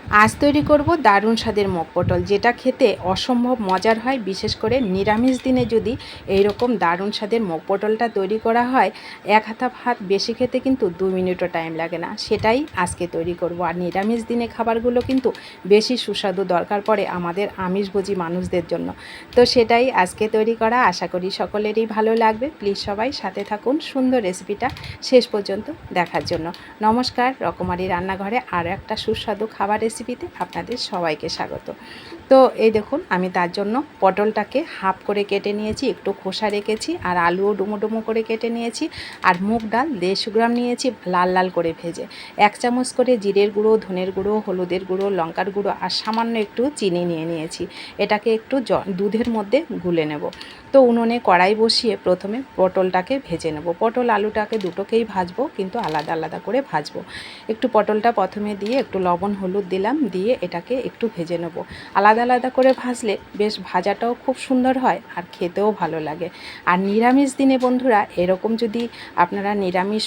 আজ তৈরি করব দারুণ স্বাদের মুগ পটল, যেটা খেতে অসম্ভব মজার হয়। বিশেষ করে নিরামিষ দিনে যদি এই রকম দারুণ স্বাদের মুগ পটলটা তৈরি করা হয়, এক হাতা ভাত বেশি খেতে কিন্তু 2 মিনিটও টাইম লাগে না। সেটাই আজকে তৈরি করব। আর নিরামিষ দিনে খাবারগুলো কিন্তু বেশি সুস্বাদু দরকার পড়ে আমাদের আমিষভোজী মানুষদের জন্য। তো সেটাই আজকে তৈরি করা, আশা করি সকলেরই ভালো লাগবে। প্লিজ সবাই সাথে থাকুন সুন্দর রেসিপিটা শেষ পর্যন্ত দেখার জন্য। নমস্কার, রকমারি রান্নাঘরে আরও একটা সুস্বাদু খাবার রেসিপিতে আপনাদের সবাইকে স্বাগত। তো এই দেখুন, আমি তার জন্য পটলটাকে হাফ করে কেটে নিয়েছি, একটু খোসা রেখেছি, আর আলুও ডুমো ডুমো করে কেটে নিয়েছি। আর মুগ ডাল 150 গ্রাম নিয়েছি লাল লাল করে ভেজে। 1 চামচ করে জিরের গুঁড়ো, ধনের গুঁড়ো, হলুদের গুঁড়ো, লঙ্কার গুঁড়ো আর সামান্য একটু চিনি নিয়ে নিয়েছি। এটাকে একটু দুধের মধ্যে গুলে নেব। তো উনুনে কড়াই বসিয়ে প্রথমে পটলটাকে ভেজে নেব। পটল আলুটাকে দুটোকেই ভাজবো, কিন্তু আলাদা আলাদা করে ভাজবো। একটু পটলটা প্রথমে দিয়ে একটু লবণ হলুদ দিলাম, দিয়ে এটাকে একটু ভেজে নেব। আলাদা আলাদা করে ভাজলে বেশ ভাজাটাও খুব সুন্দর হয় আর খেতেও ভালো লাগে। আর নিরামিষ দিনে বন্ধুরা এরকম যদি আপনারা নিরামিষ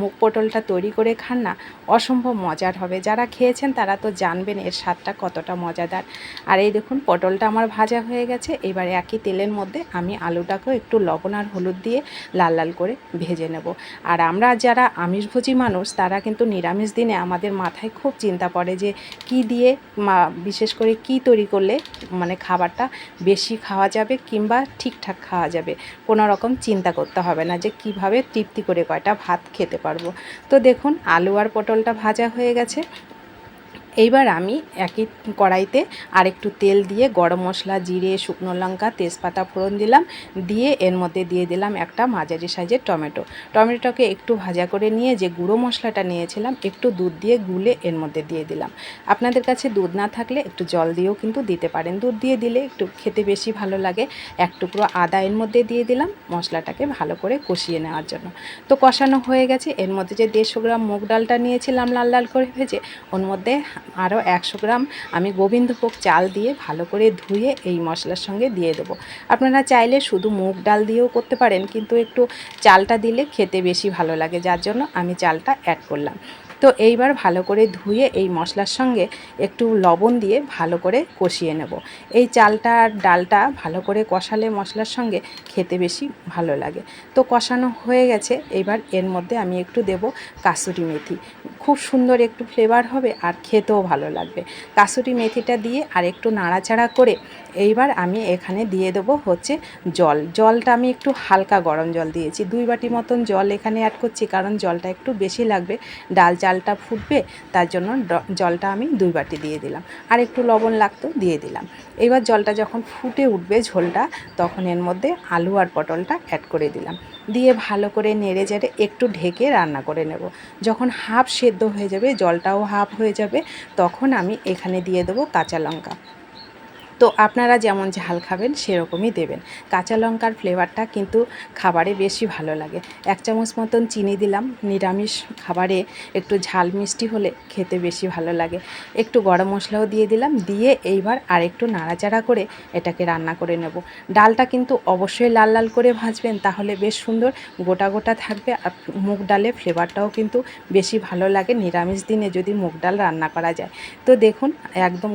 মুগ পটলটা তৈরি করে খান না, অসম্ভব মজার হবে। যারা খেয়েছেন তারা তো জানবেন এর স্বাদটা কতটা মজাদার। আর এই দেখুন, পটলটা আমার ভাজা হয়ে গেছে। এবার একই তেলের মধ্যে আমি আলুটাকেও একটু লবণ আর হলুদ দিয়ে লাল লাল করে ভেজে নেব। আর আমরা যারা আমিষভোজী মানুষ, তারা কিন্তু নিরামিষ দিনে আমাদের মাথায় খুব চিন্তা পড়ে যে কি দিয়ে বিশেষ করে কি তৈরি করলে মানে খাবারটা বেশি খাওয়া যাবে কিংবা ঠিকঠাক খাওয়া যাবে। কোনো রকম চিন্তা করতে হবে না যে কিভাবে তৃপ্তি করে কয়টা ভাত খেতে পারবো। তো দেখুন, আলু আর পটলটা ভাজা হয়ে গেছে। এইবার আমি একই কড়াইতে আরেকটু তেল দিয়ে গরম মশলা, জিরে, শুকনো লঙ্কা, তেজপাতা ফোড়ন দিলাম। দিয়ে এর মধ্যে দিয়ে দিলাম একটা মাঝারি সাইজের টমেটো। টমেটোটাকে একটু ভাজা করে নিয়ে যে গুঁড়ো মশলাটা নিয়েছিলাম একটু দুধ দিয়ে গুলে এর মধ্যে দিয়ে দিলাম। আপনাদের কাছে দুধ না থাকলে একটু জল দিয়েও কিন্তু দিতে পারেন। দুধ দিয়ে দিলে একটু খেতে বেশি ভালো লাগে। এক টুকরো আদা এর মধ্যে দিয়ে দিলাম মশলাটাকে ভালো করে কষিয়ে নেওয়ার জন্য। তো কষানো হয়ে গেছে। এর মধ্যে যে 150 গ্রাম মুগ ডালটা নিয়েছিলাম লাল লাল করে ভেজে, ওর মধ্যে আরও 100 গ্রাম আমি গোবিন্দভোগ চাল দিয়ে ভালো করে ধুয়ে এই মশলার সঙ্গে দিয়ে দেবো। আপনারা চাইলে শুধু মুগ ডাল দিয়েও করতে পারেন, কিন্তু একটু চালটা দিলে খেতে বেশি ভালো লাগে, যার জন্য আমি চালটা অ্যাড করলাম। তো এইবার ভালো করে ধুয়ে এই মশলার সঙ্গে একটু লবণ দিয়ে ভালো করে কষিয়ে নেব। এই চালটা আর ডালটা ভালো করে কষালে মশলার সঙ্গে খেতে বেশি ভালো লাগে। তো কষানো হয়ে গেছে। এবার এর মধ্যে আমি একটু দেব কাসুরি মেথি। খুব সুন্দর একটু ফ্লেভার হবে আর খেতেও ভালো লাগবে। কাসুরি মেথিটা দিয়ে আর একটু নাড়াচাড়া করে এইবার আমি এখানে দিয়ে দেবো হচ্ছে জলটা আমি একটু হালকা গরম জল দিয়েছি। 2 বাটি মতন জল এখানে অ্যাড করছি, কারণ জলটা একটু বেশি লাগবে। ডাল চালটা ফুটবে, তার জন্য জলটা আমি 2 বাটি দিয়ে দিলাম। আর একটু লবণ লাগতো, দিয়ে দিলাম। এবার জলটা যখন ফুটে উঠবে ঝোলটা, তখন এর মধ্যে আলু আর পটলটা অ্যাড করে দিলাম। দিয়ে ভালো করে নেড়ে চেড়ে একটু ঢেকে রান্না করে নেব। যখন হাফ সেদ্ধ হয়ে যাবে, জলটাও হাফ হয়ে যাবে, তখন আমি এখানে দিয়ে দেবো কাঁচা লঙ্কা। তো আপনারা যেমন ঝাল খাবেন সেরকমই দেবেন। কাঁচা লঙ্কার ফ্লেভারটা কিন্তু খাবারে বেশি ভালো লাগে। 1 চামচ মতন চিনি দিলাম। নিরামিষ খাবারে একটু ঝাল মিষ্টি হলে খেতে বেশি ভালো লাগে। একটু গরম মশলাও দিয়ে দিলাম। দিয়ে এইবার আরেকটু নাড়াচাড়া করে এটাকে রান্না করে নেব। ডালটা কিন্তু অবশ্যই লাল লাল করে ভাজবেন, তাহলে বেশ সুন্দর গোটা গোটা থাকবে। আর মুগ ডালের ফ্লেভারটাও কিন্তু বেশি ভালো লাগে নিরামিষ দিনে যদি মুগ ডাল রান্না করা যায়। তো দেখুন, একদম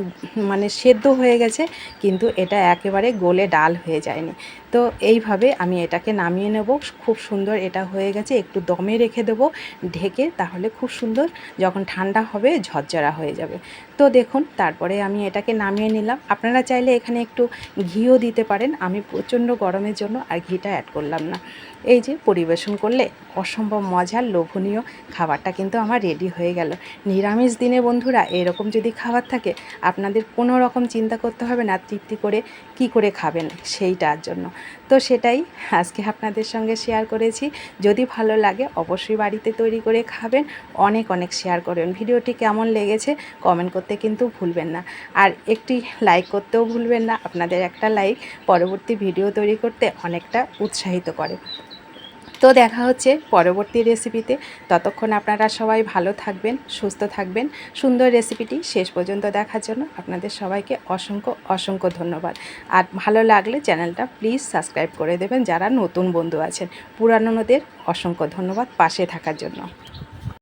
মানে সেদ্ধ হয়ে গেছে, কিন্তু এটা একেবারে গলে ডাল হয়ে যায়নি। তো এইভাবে আমি এটাকে নামিয়ে নেব। খুব সুন্দর এটা হয়ে গেছে। একটু দমে রেখে দেবো ঢেকে, তাহলে খুব সুন্দর যখন ঠান্ডা হবে ঝরঝরা হয়ে যাবে। তো দেখুন, তারপরে আমি এটাকে নামিয়ে নিলাম। আপনারা চাইলে এখানে একটু ঘিও দিতে পারেন। আমি প্রচণ্ড গরমের জন্য আর ঘিটা অ্যাড করলাম না। এই যে পরিবেশন করলে অসম্ভব মজার লোভনীয় খাবারটা কিন্তু আমার রেডি হয়ে গেল। নিরামিষ দিনে বন্ধুরা এরকম যদি খাবার থাকে, আপনাদের কোনো রকম চিন্তা করতে হবে না তৃপ্তি করে কি করে খাবেন সেইটার জন্য। তো সেটাই আজকে আপনাদের সঙ্গে শেয়ার করেছি। যদি ভালো লাগে অবশ্যই বাড়িতে তৈরি করে খাবেন। অনেক অনেক শেয়ার করবেন। ভিডিওটি কেমন লেগেছে কমেন্ট করতে কিন্তু ভুলবেন না। আর একটি লাইক করতেও ভুলবেন না। আপনাদের একটা লাইক পরবর্তী ভিডিও তৈরি করতে অনেকটা উৎসাহিত করে। তো দেখা হচ্ছে পরবর্তী রেসিপিতে। ততক্ষণ আপনারা সবাই ভালো থাকবেন, সুস্থ থাকবেন। সুন্দর রেসিপিটি শেষ পর্যন্ত দেখার জন্য আপনাদের সবাইকে অসংখ্য অসংখ্য ধন্যবাদ। আর ভালো লাগলে চ্যানেলটা প্লিজ সাবস্ক্রাইব করে দেবেন যারা নতুন বন্ধু আছেন। পুরানোদের অসংখ্য ধন্যবাদ পাশে থাকার জন্য।